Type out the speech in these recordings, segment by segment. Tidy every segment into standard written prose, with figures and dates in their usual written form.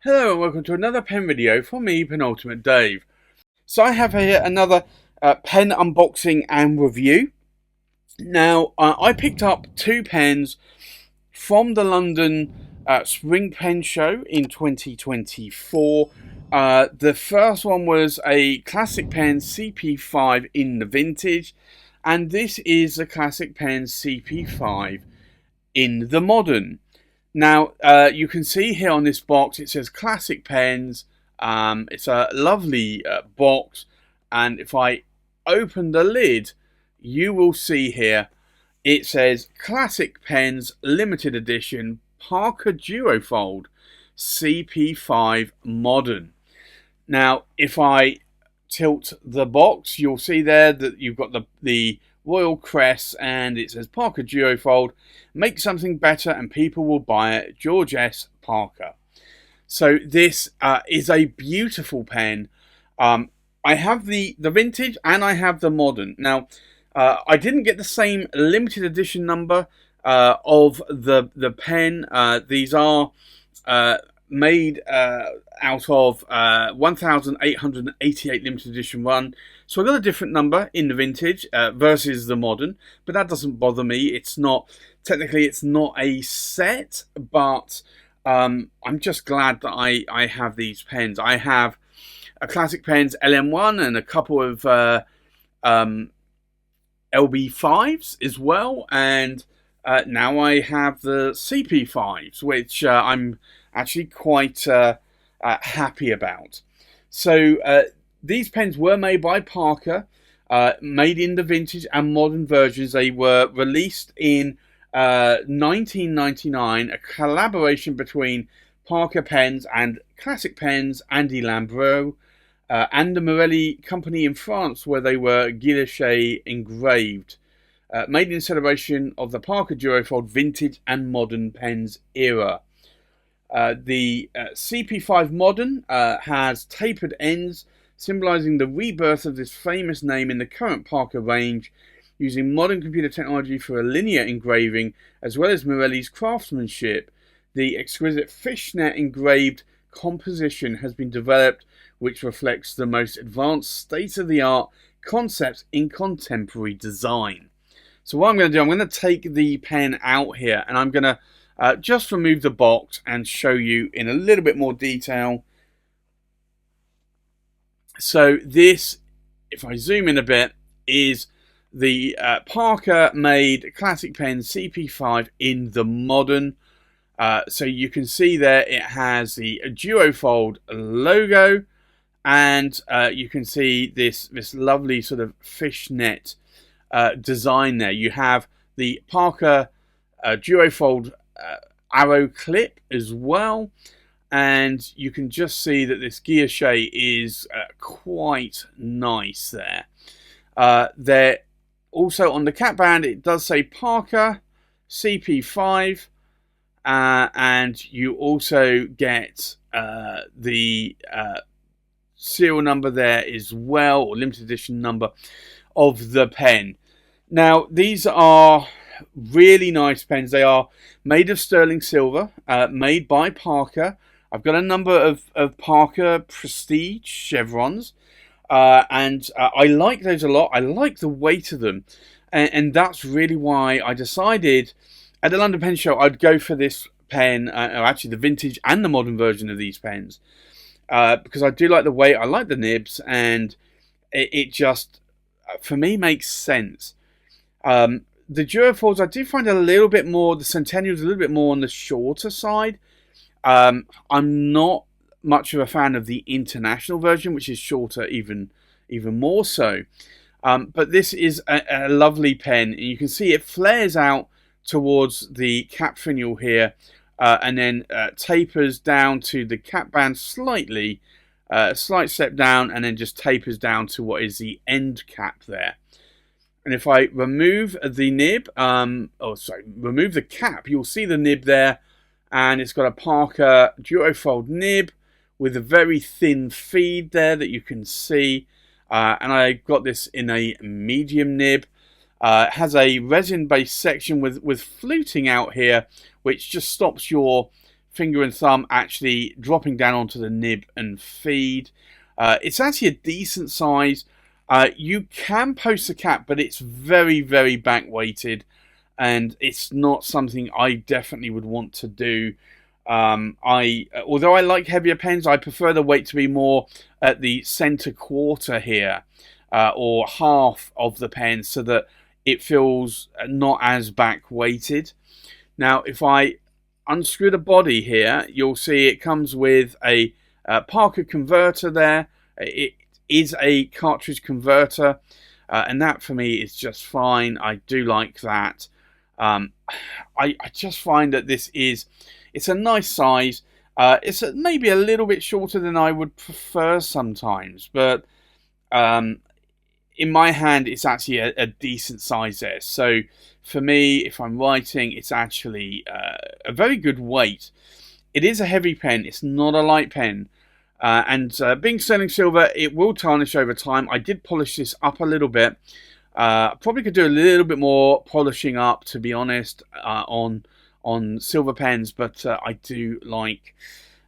Hello and welcome to another pen video from me, Penultimate Dave. So I have here another pen unboxing and review. Now I picked up two pens from the London Spring Pen Show in 2024. The first one was a classic pen CP5 in the vintage, and this is the classic pen CP5 in the modern. Now, you can see here on this box, it says Classic Pens. It's a lovely box. And if I open the lid, you will see here, it says Classic Pens Limited Edition Parker Duofold CP5 Modern. Now, if I tilt the box, you'll see there that you've got the Royal Crest and it says Parker Duofold. Make something better and people will buy it. George S. Parker. So this is a beautiful pen. I have the vintage and I have the modern. Now, I didn't get the same limited edition number of the pen. These are made out of 1,888 limited edition run. So I got a different number in the vintage versus the modern, but that doesn't bother me. It's not, technically it's not a set, but I'm just glad that I have these pens. I have a Classic Pens LM1 and a couple of LB5s as well, and now I have the CP5s, which I'm actually quite happy about. So these pens were made by Parker, made in the vintage and modern versions. They were released in 1999, a collaboration between Parker Pens and Classic Pens, Andy Lambreau, and the Morelli company in France, where they were guilloche engraved. Made in celebration of the Parker Duofold vintage and modern pens era. The CP5 Modern has tapered ends, symbolizing the rebirth of this famous name in the current Parker range, using modern computer technology for a linear engraving, as well as Morelli's craftsmanship. The exquisite fishnet engraved composition has been developed, which reflects the most advanced state-of-the-art concepts in contemporary design. So what I'm going to do, I'm going to take the pen out here and I'm going to just remove the box and show you in a little bit more detail. So this, if I zoom in a bit, is the Parker made Classic Pen CP5 in the modern. So you can see there it has the Duofold logo, and you can see this lovely sort of fishnet design there. You have the Parker Duofold arrow clip as well, and you can just see that this guilloche is quite nice there. There also on the cap band it does say Parker CP5, and you also get the serial number there as well, or limited edition number of the pen. Now these are really nice pens. They are made of sterling silver, made by Parker. I've got a number of Parker Prestige chevrons, and I like those a lot. I like the weight of them, and that's really why I decided at the London Pen Show I'd go for this pen, or actually the vintage and the modern version of these pens, because I do like the weight, I like the nibs, and it just, for me, makes sense. The Duofolds, I do find a little bit more, the Centennial's a little bit more on the shorter side. I'm not much of a fan of the international version, which is shorter even more so. But this is a lovely pen, and you can see it flares out towards the cap finial here, and then tapers down to the cap band slightly, a slight step down, and then just tapers down to what is the end cap there. And if I remove the nib, remove the cap, you'll see the nib there, and it's got a Parker Duofold nib with a very thin feed there that you can see, and I got this in a medium nib. It has a resin-based section with fluting out here, which just stops your finger and thumb actually dropping down onto the nib and feed. It's actually a decent size. You can post the cap, but it's very, very back weighted, and it's not something I definitely would want to do. Although I like heavier pens, I prefer the weight to be more at the center quarter here, or half of the pen, so that it feels not as back weighted. Now, if I unscrew the body here, you'll see it comes with a Parker converter there. It is a cartridge converter, and that for me is just fine. I do like that. I just find that it's a nice size. It's maybe a little bit shorter than I would prefer sometimes, but in my hand it's actually a decent size there. So for me, if I'm writing, it's actually a very good weight. It is a heavy pen. It's not a light pen. And being sterling silver, it will tarnish over time. I did polish this up a little bit. Probably could do a little bit more polishing up, to be honest, on silver pens, but I do like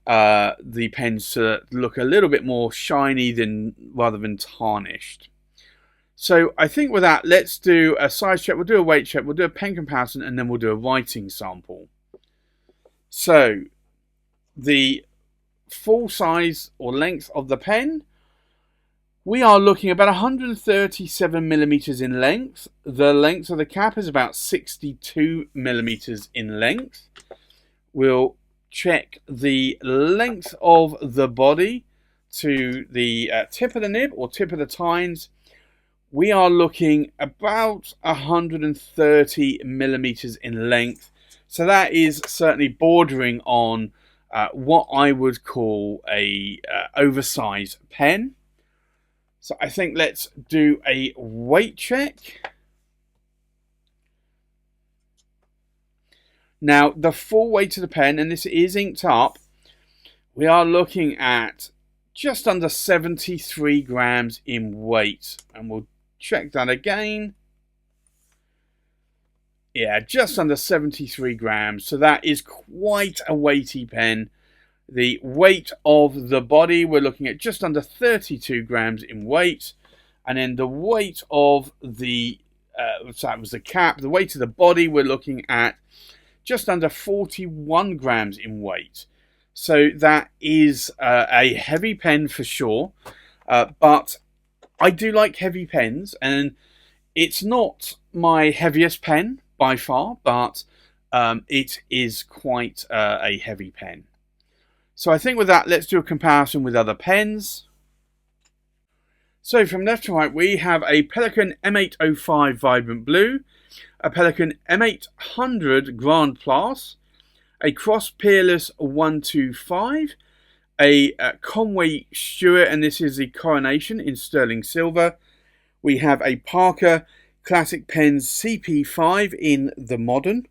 the pens to look a little bit more shiny rather than tarnished. So I think with that, let's do a size check. We'll do a weight check. We'll do a pen comparison, and then we'll do a writing sample. So the full size or length of the pen, we are looking about 137 millimeters in length. The length of the cap is about 62 millimeters in length. We'll check the length of the body to the tip of the nib or tip of the tines. We are looking about 130 millimeters in length. So that is certainly bordering on what I would call a oversized pen. So I think let's do a weight check. Now, the full weight of the pen, and this is inked up, we are looking at just under 73 grams in weight. And we'll check that again. Yeah, just under 73 grams. So that is quite a weighty pen. The weight of the body, we're looking at just under 32 grams in weight. And then the weight of the, so that was the cap, the weight of the body, we're looking at just under 41 grams in weight. So that is a heavy pen for sure. But I do like heavy pens, and it's not my heaviest pen by far, but it is quite a heavy pen. So I think with that, let's do a comparison with other pens. So from left to right, we have a Pelikan M805 Vibrant Blue, a Pelikan M800 Grand Plus, a Cross Peerless 125, a Conway Stewart, and this is the Coronation in sterling silver. We have a Parker Classic Pens CP5 in the modern.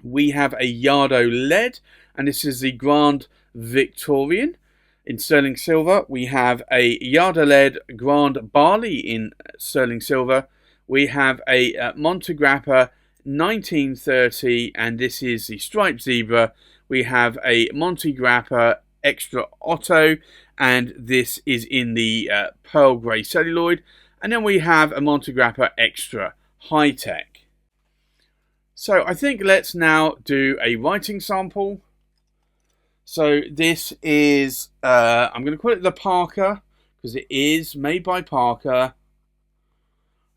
We have a Yardo lead, and this is the Grand Victorian in sterling silver. We have a Yardo lead Grand Barley in sterling silver. We have a Montegrappa 1930, and this is the Striped Zebra. We have a Montegrappa Extra Otto, and this is in the Pearl Grey Celluloid. And then we have a Montegrappa Extra High Tech. So I think let's now do a writing sample. So this is, I'm going to call it the Parker, because it is made by Parker.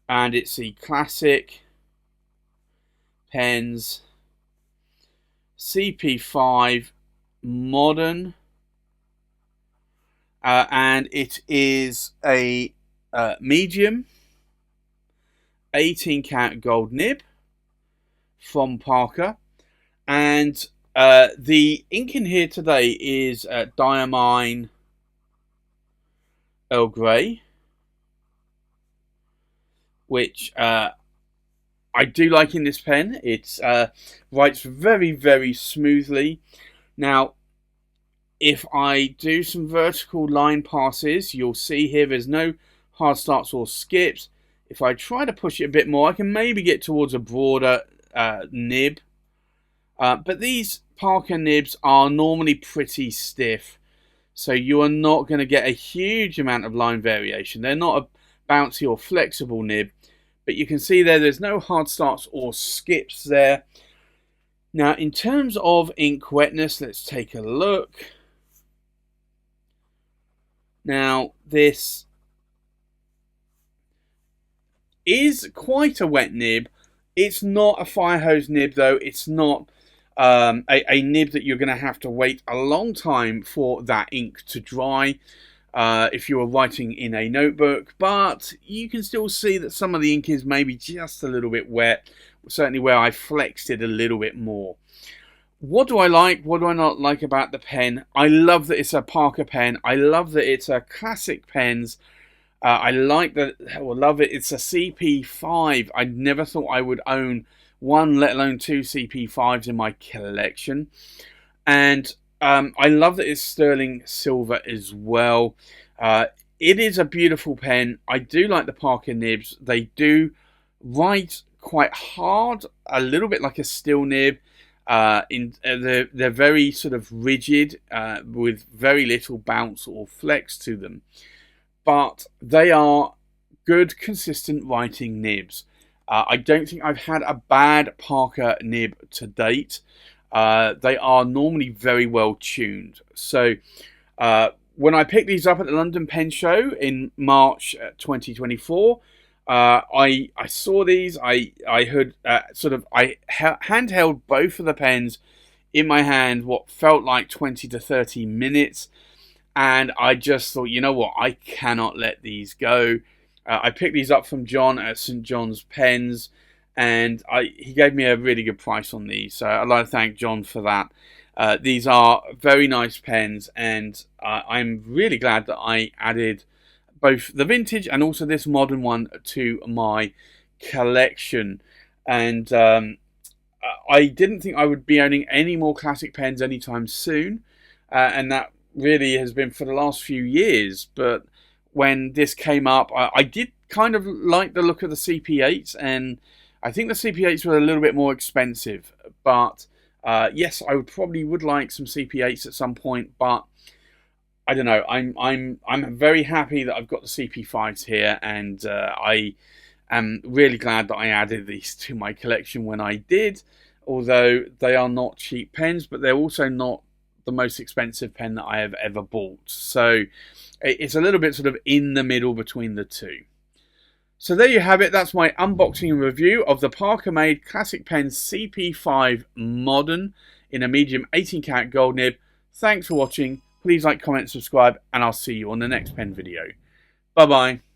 And it's the Classic Pens CP5 Modern. And it is a medium 18 karat gold nib from Parker, and the ink in here today is Diamine Earl Grey, which I do like in this pen. It writes very, very smoothly. Now, if I do some vertical line passes, you'll see here there's no hard starts or skips. If I try to push it a bit more, I can maybe get towards a broader nib. But these Parker nibs are normally pretty stiff, so you are not going to get a huge amount of line variation. They're not a bouncy or flexible nib, but you can see there's no hard starts or skips there. Now, in terms of ink wetness, let's take a look. Now, this is quite a wet nib. It's not a fire hose nib, though. It's not a nib that you're going to have to wait a long time for that ink to dry if you are writing in a notebook. But you can still see that some of the ink is maybe just a little bit wet, certainly where I flexed it a little bit more. What do I like? What do I not like about the pen? I love that it's a Parker pen. I love that it's a classic pens. I like that, love it. It's a CP5. I never thought I would own one, let alone two CP5s in my collection. And I love that it's sterling silver as well. It is a beautiful pen. I do like the Parker nibs. They do write quite hard, a little bit like a steel nib. They're very sort of rigid with very little bounce or flex to them. But they are good, consistent writing nibs. I don't think I've had a bad Parker nib to date. They are normally very well tuned. So when I picked these up at the London Pen Show in March 2024, I saw these. I had handheld both of the pens in my hand what felt like 20 to 30 minutes. And I just thought, you know what, I cannot let these go. I picked these up from John at St. John's Pens, and he gave me a really good price on these. So I'd like to thank John for that. These are very nice pens, and I'm really glad that I added both the vintage and also this modern one to my collection. And I didn't think I would be owning any more classic pens anytime soon, and that really has been for the last few years. But when this came up, I did kind of like the look of the CP8s, and I think the CP8s were a little bit more expensive. But yes, I would like some CP8s at some point, but I don't know. I'm very happy that I've got the CP5s here, and I am really glad that I added these to my collection when I did. Although they are not cheap pens, but they're also not the most expensive pen that I have ever bought. So it's a little bit sort of in the middle between the two. So there you have it. That's my unboxing and review of the Parker made classic pen CP5 Modern in a medium 18 karat gold nib. Thanks for watching. Please like, comment, subscribe, and I'll see you on the next pen video. Bye bye.